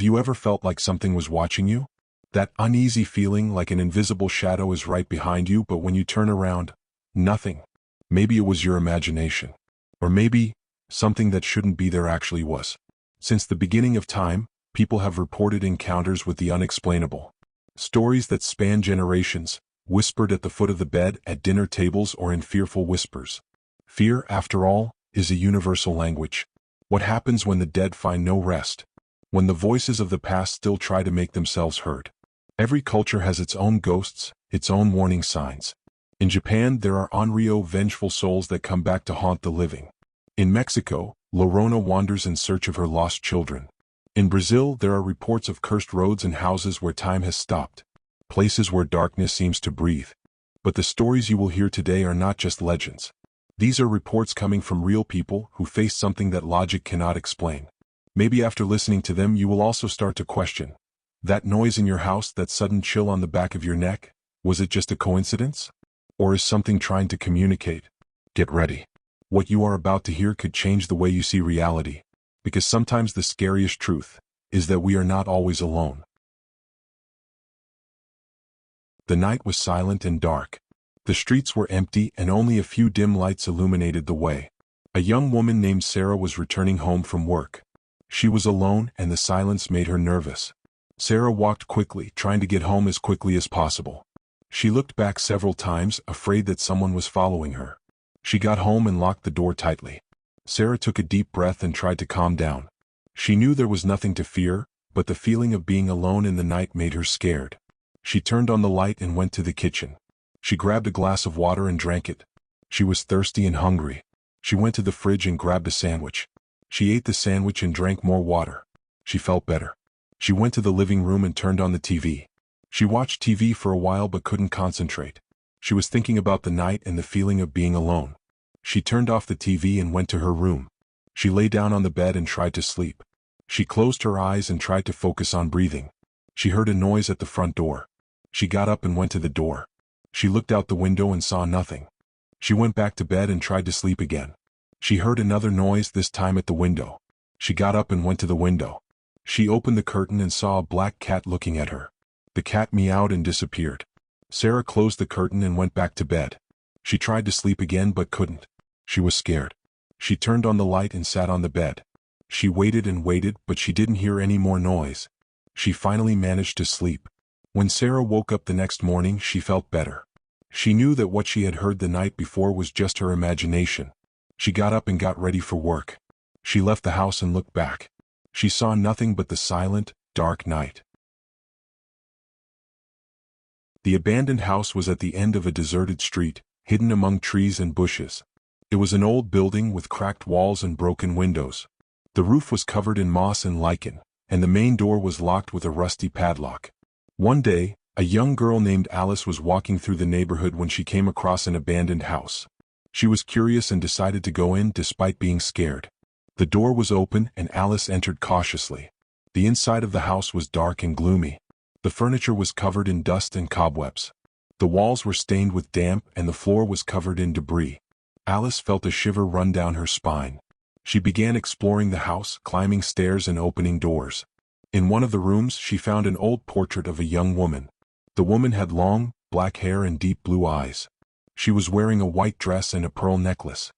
Have you ever felt like something was watching you? That uneasy feeling like an invisible shadow is right behind you, but when you turn around, nothing. Maybe it was your imagination. Or maybe something that shouldn't be there actually was. Since the beginning of time, people have reported encounters with the unexplainable. Stories that span generations, whispered at the foot of the bed, at dinner tables, or in fearful whispers. Fear, after all, is a universal language. What happens when the dead find no rest? When the voices of the past still try to make themselves heard? Every culture has its own ghosts, its own warning signs. In Japan, there are onryo, vengeful souls that come back to haunt the living. In Mexico, Llorona wanders in search of her lost children. In Brazil, there are reports of cursed roads and houses where time has stopped, places where darkness seems to breathe. But the stories you will hear today are not just legends. These are reports coming from real people who faced something that logic cannot explain. Maybe after listening to them you will also start to question. That noise in your house, that sudden chill on the back of your neck, was it just a coincidence? Or is something trying to communicate? Get ready. What you are about to hear could change the way you see reality. Because sometimes the scariest truth is that we are not always alone. The night was silent and dark. The streets were empty and only a few dim lights illuminated the way. A young woman named Sarah was returning home from work. She was alone and the silence made her nervous. Sarah walked quickly, trying to get home as quickly as possible. She looked back several times, afraid that someone was following her. She got home and locked the door tightly. Sarah took a deep breath and tried to calm down. She knew there was nothing to fear, but the feeling of being alone in the night made her scared. She turned on the light and went to the kitchen. She grabbed a glass of water and drank it. She was thirsty and hungry. She went to the fridge and grabbed a sandwich. She ate the sandwich and drank more water. She felt better. She went to the living room and turned on the TV. She watched TV for a while but couldn't concentrate. She was thinking about the night and the feeling of being alone. She turned off the TV and went to her room. She lay down on the bed and tried to sleep. She closed her eyes and tried to focus on breathing. She heard a noise at the front door. She got up and went to the door. She looked out the window and saw nothing. She went back to bed and tried to sleep again. She heard another noise, this time at the window. She got up and went to the window. She opened the curtain and saw a black cat looking at her. The cat meowed and disappeared. Sarah closed the curtain and went back to bed. She tried to sleep again but couldn't. She was scared. She turned on the light and sat on the bed. She waited and waited, but she didn't hear any more noise. She finally managed to sleep. When Sarah woke up the next morning, she felt better. She knew that what she had heard the night before was just her imagination. She got up and got ready for work. She left the house and looked back. She saw nothing but the silent, dark night. The abandoned house was at the end of a deserted street, hidden among trees and bushes. It was an old building with cracked walls and broken windows. The roof was covered in moss and lichen, and the main door was locked with a rusty padlock. One day, a young girl named Alice was walking through the neighborhood when she came across an abandoned house. She was curious and decided to go in despite being scared. The door was open and Alice entered cautiously. The inside of the house was dark and gloomy. The furniture was covered in dust and cobwebs. The walls were stained with damp and the floor was covered in debris. Alice felt a shiver run down her spine. She began exploring the house, climbing stairs and opening doors. In one of the rooms she found an old portrait of a young woman. The woman had long, black hair and deep blue eyes. She was wearing a white dress and a pearl necklace.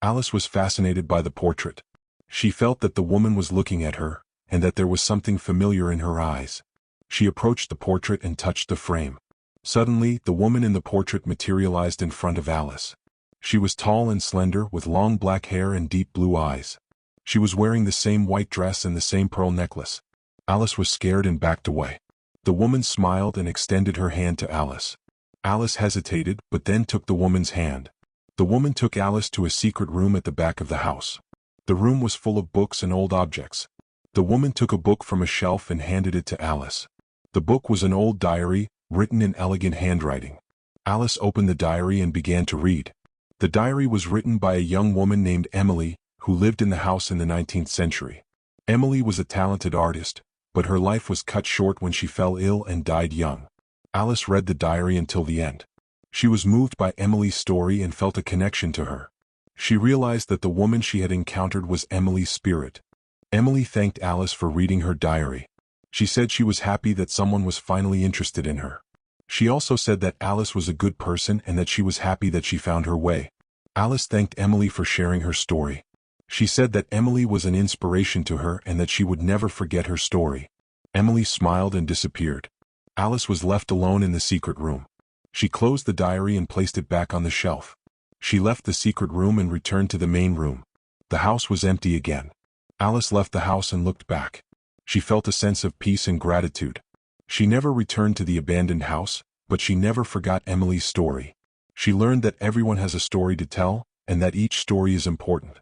Alice was fascinated by the portrait. She felt that the woman was looking at her, and that there was something familiar in her eyes. She approached the portrait and touched the frame. Suddenly, the woman in the portrait materialized in front of Alice. She was tall and slender, with long black hair and deep blue eyes. She was wearing the same white dress and the same pearl necklace. Alice was scared and backed away. The woman smiled and extended her hand to Alice. Alice hesitated, but then took the woman's hand. The woman took Alice to a secret room at the back of the house. The room was full of books and old objects. The woman took a book from a shelf and handed it to Alice. The book was an old diary, written in elegant handwriting. Alice opened the diary and began to read. The diary was written by a young woman named Emily, who lived in the house in the 19th century. Emily was a talented artist, but her life was cut short when she fell ill and died young. Alice read the diary until the end. She was moved by Emily's story and felt a connection to her. She realized that the woman she had encountered was Emily's spirit. Emily thanked Alice for reading her diary. She said she was happy that someone was finally interested in her. She also said that Alice was a good person and that she was happy that she found her way. Alice thanked Emily for sharing her story. She said that Emily was an inspiration to her and that she would never forget her story. Emily smiled and disappeared. Alice was left alone in the secret room. She closed the diary and placed it back on the shelf. She left the secret room and returned to the main room. The house was empty again. Alice left the house and looked back. She felt a sense of peace and gratitude. She never returned to the abandoned house, but she never forgot Emily's story. She learned that everyone has a story to tell, and that each story is important.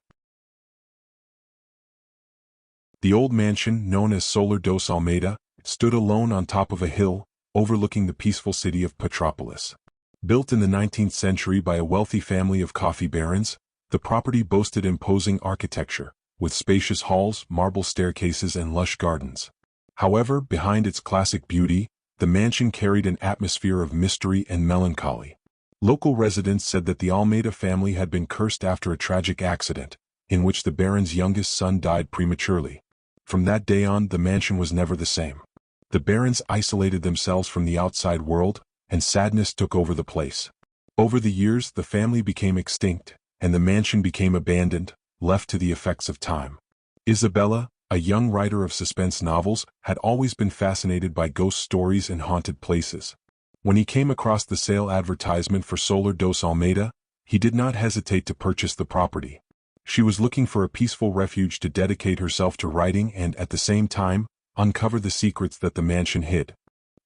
The old mansion, known as Solar dos Almeida, stood alone on top of a hill, overlooking the peaceful city of Petropolis. Built in the 19th century by a wealthy family of coffee barons, the property boasted imposing architecture, with spacious halls, marble staircases and lush gardens. However, behind its classic beauty, the mansion carried an atmosphere of mystery and melancholy. Local residents said that the Almeida family had been cursed after a tragic accident, in which the baron's youngest son died prematurely. From that day on, the mansion was never the same. The barons isolated themselves from the outside world, and sadness took over the place. Over the years, the family became extinct, and the mansion became abandoned, left to the effects of time. Isabella, a young writer of suspense novels, had always been fascinated by ghost stories and haunted places. When he came across the sale advertisement for Solar dos Almeida, he did not hesitate to purchase the property. She was looking for a peaceful refuge to dedicate herself to writing and, at the same time, uncover the secrets that the mansion hid.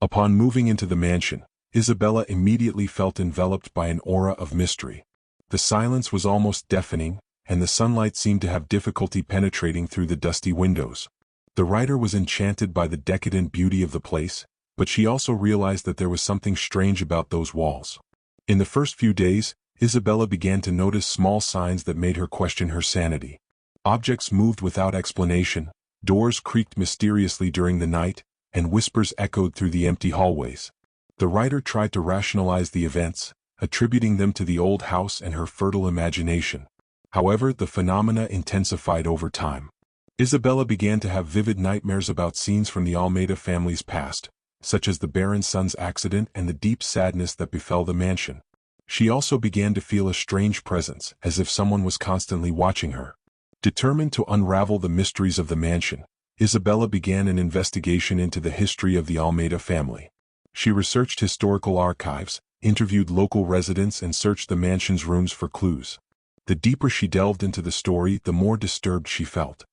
Upon moving into the mansion, Isabella immediately felt enveloped by an aura of mystery. The silence was almost deafening, and the sunlight seemed to have difficulty penetrating through the dusty windows. The writer was enchanted by the decadent beauty of the place, but she also realized that there was something strange about those walls. In the first few days, Isabella began to notice small signs that made her question her sanity. Objects moved without explanation, doors creaked mysteriously during the night, and whispers echoed through the empty hallways. The writer tried to rationalize the events, attributing them to the old house and her fertile imagination. However, the phenomena intensified over time. Isabella began to have vivid nightmares about scenes from the Almeida family's past, such as the baron's son's accident and the deep sadness that befell the mansion. She also began to feel a strange presence, as if someone was constantly watching her. Determined to unravel the mysteries of the mansion, Isabella began an investigation into the history of the Almeida family. She researched historical archives, interviewed local residents and searched the mansion's rooms for clues. The deeper she delved into the story, the more disturbed she felt.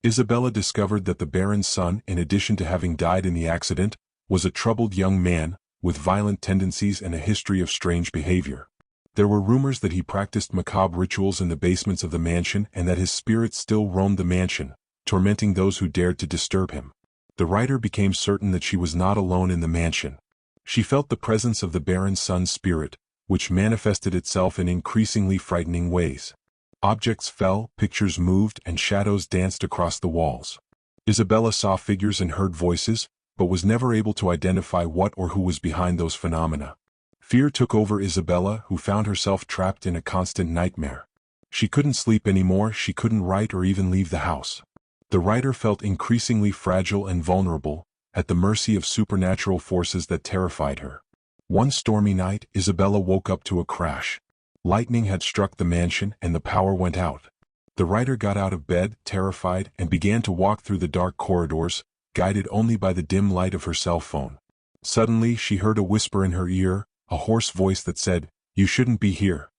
Isabella discovered that the baron's son, in addition to having died in the accident, was a troubled young man, with violent tendencies and a history of strange behavior. There were rumors that he practiced macabre rituals in the basements of the mansion and that his spirit still roamed the mansion, tormenting those who dared to disturb him. The writer became certain that she was not alone in the mansion. She felt the presence of the baron's son's spirit, which manifested itself in increasingly frightening ways. Objects fell, pictures moved, and shadows danced across the walls. Isabella saw figures and heard voices, but was never able to identify what or who was behind those phenomena. Fear took over Isabella, who found herself trapped in a constant nightmare. She couldn't sleep anymore, she couldn't write or even leave the house. The writer felt increasingly fragile and vulnerable, at the mercy of supernatural forces that terrified her. One stormy night, Isabella woke up to a crash. Lightning had struck the mansion and the power went out. The writer got out of bed, terrified, and began to walk through the dark corridors, guided only by the dim light of her cell phone. Suddenly, she heard a whisper in her ear, a hoarse voice that said, "You shouldn't be here."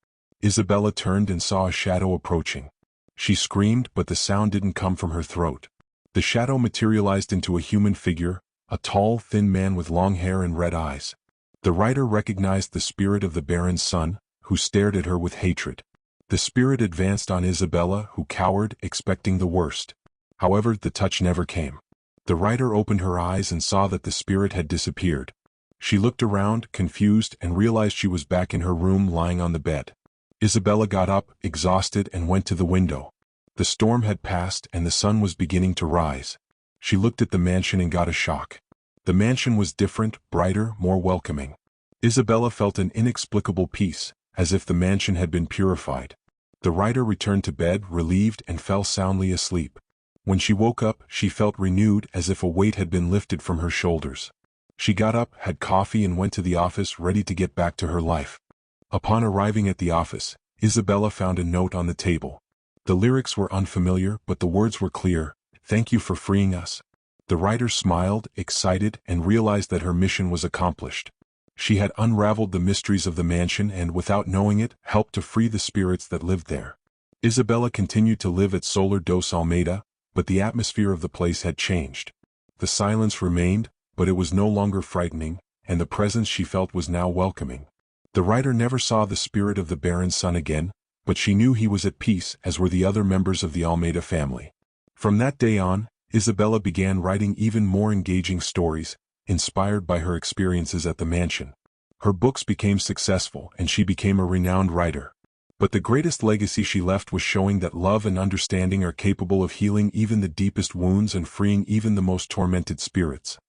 Isabella turned and saw a shadow approaching. She screamed, but the sound didn't come from her throat. The shadow materialized into a human figure, a tall, thin man with long hair and red eyes. The writer recognized the spirit of the baron's son, who stared at her with hatred. The spirit advanced on Isabella, who cowered, expecting the worst. However, the touch never came. The writer opened her eyes and saw that the spirit had disappeared. She looked around, confused, and realized she was back in her room lying on the bed. Isabella got up, exhausted, and went to the window. The storm had passed and the sun was beginning to rise. She looked at the mansion and got a shock. The mansion was different, brighter, more welcoming. Isabella felt an inexplicable peace, as if the mansion had been purified. The writer returned to bed, relieved, and fell soundly asleep. When she woke up, she felt renewed, as if a weight had been lifted from her shoulders. She got up, had coffee, and went to the office, ready to get back to her life. Upon arriving at the office, Isabella found a note on the table. The lyrics were unfamiliar, but the words were clear: "Thank you for freeing us." The writer smiled, excited, and realized that her mission was accomplished. She had unraveled the mysteries of the mansion and, without knowing it, helped to free the spirits that lived there. Isabella continued to live at Solar dos Almeida, but the atmosphere of the place had changed. The silence remained, but it was no longer frightening, and the presence she felt was now welcoming. The writer never saw the spirit of the Baron's son again, but she knew he was at peace, as were the other members of the Almeida family. From that day on, Isabella began writing even more engaging stories, inspired by her experiences at the mansion. Her books became successful, and she became a renowned writer. But the greatest legacy she left was showing that love and understanding are capable of healing even the deepest wounds and freeing even the most tormented spirits.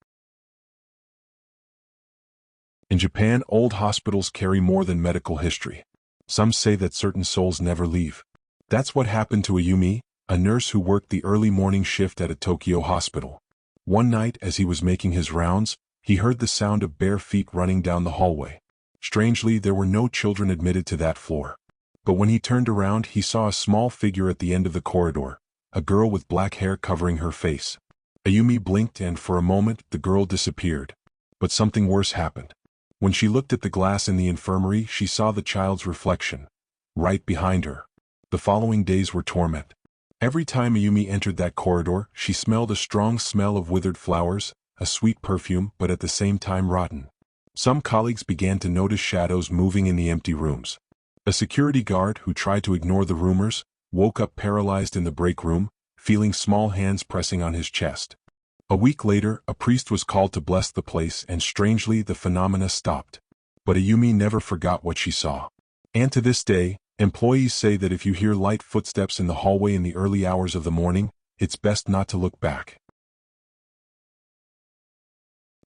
In Japan, old hospitals carry more than medical history. Some say that certain souls never leave. That's what happened to Ayumi, a nurse who worked the early morning shift at a Tokyo hospital. One night, as he was making his rounds, he heard the sound of bare feet running down the hallway. Strangely, there were no children admitted to that floor. But when he turned around, he saw a small figure at the end of the corridor, a girl with black hair covering her face. Ayumi blinked, and for a moment the girl disappeared. But something worse happened. When she looked at the glass in the infirmary, she saw the child's reflection, right behind her. The following days were torment. Every time Ayumi entered that corridor, she smelled a strong smell of withered flowers, a sweet perfume, but at the same time rotten. Some colleagues began to notice shadows moving in the empty rooms. A security guard, who tried to ignore the rumors, woke up paralyzed in the break room, feeling small hands pressing on his chest. A week later, a priest was called to bless the place, and strangely the phenomena stopped. But Ayumi never forgot what she saw. And to this day, employees say that if you hear light footsteps in the hallway in the early hours of the morning, it's best not to look back.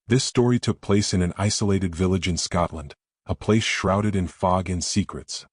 This story took place in an isolated village in Scotland, a place shrouded in fog and secrets.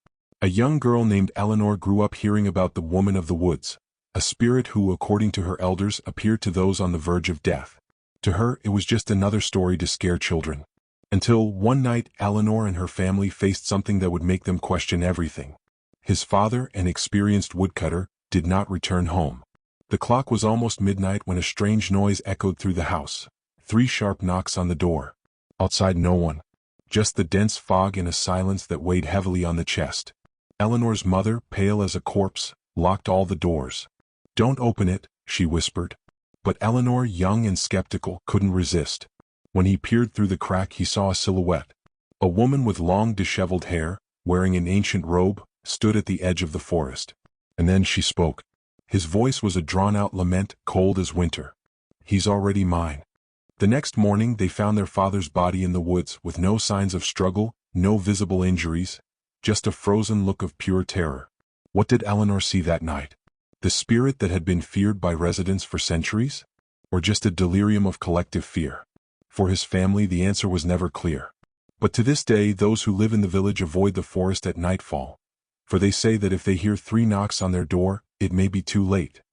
A young girl named Eleanor grew up hearing about the Woman of the Woods, a spirit who, according to her elders, appeared to those on the verge of death. To her, it was just another story to scare children. Until, one night, Eleanor and her family faced something that would make them question everything. His father, an experienced woodcutter, did not return home. The clock was almost midnight when a strange noise echoed through the house. 3 sharp knocks on the door. Outside, no one. Just the dense fog and a silence that weighed heavily on the chest. Eleanor's mother, pale as a corpse, locked all the doors. "Don't open it," she whispered. But Eleanor, young and skeptical, couldn't resist. When he peered through the crack, he saw a silhouette. A woman with long disheveled hair, wearing an ancient robe, stood at the edge of the forest. And then she spoke. His voice was a drawn-out lament, cold as winter. "He's already mine." The next morning they found their father's body in the woods, with no signs of struggle, no visible injuries, just a frozen look of pure terror. What did Eleanor see that night? The spirit that had been feared by residents for centuries? Or just a delirium of collective fear? For his family, the answer was never clear. But to this day, those who live in the village avoid the forest at nightfall, for they say that if they hear 3 knocks on their door, it may be too late.